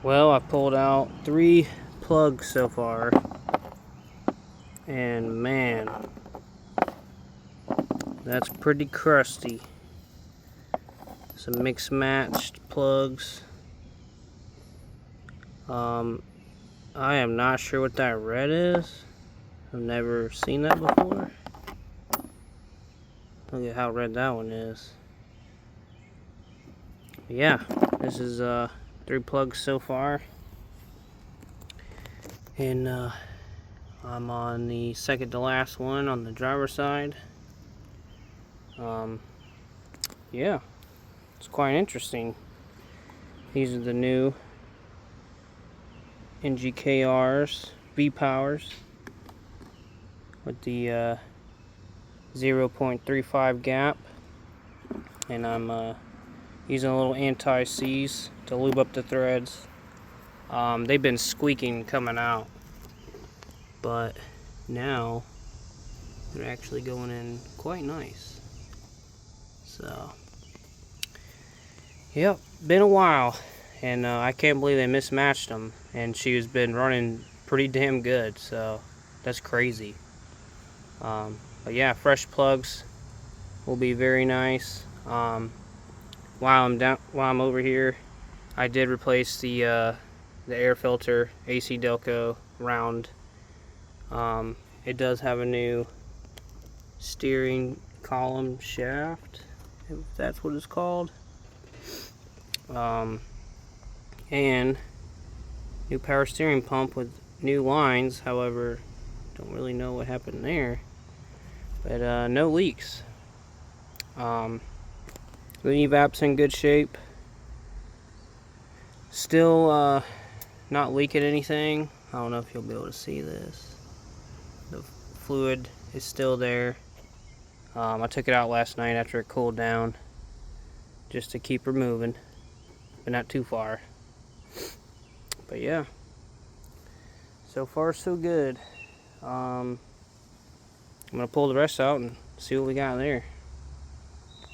Well, I pulled out 3 plugs so far, and man, that's pretty crusty. Some mixed matched plugs. I am not sure what that red is. I've never seen that before. Look at how red that one is. But yeah, this is 3 plugs so far, and I'm on the second to last one on the driver's side. Yeah, it's quite interesting. These are the new NGK V powers with the 0.35 gap, and I'm using a little anti-seize to lube up the threads. They've been squeaking coming out, but now they're actually going in quite nice. So, yep, been a while, and I can't believe they mismatched them, and she's been running pretty damn good, so that's crazy. But yeah, fresh plugs will be very nice. While I'm over here, I did replace the air filter AC Delco round. It does have a new steering column shaft, if that's what it's called, and new power steering pump with new lines. However, don't really know what happened there, but no leaks. The evap's in good shape. Still not leaking anything. I don't know if you'll be able to see this. The fluid is still there. I took it out last night after it cooled down, just to keep her moving, but not too far. But yeah, so far so good. I'm gonna pull the rest out and see what we got there.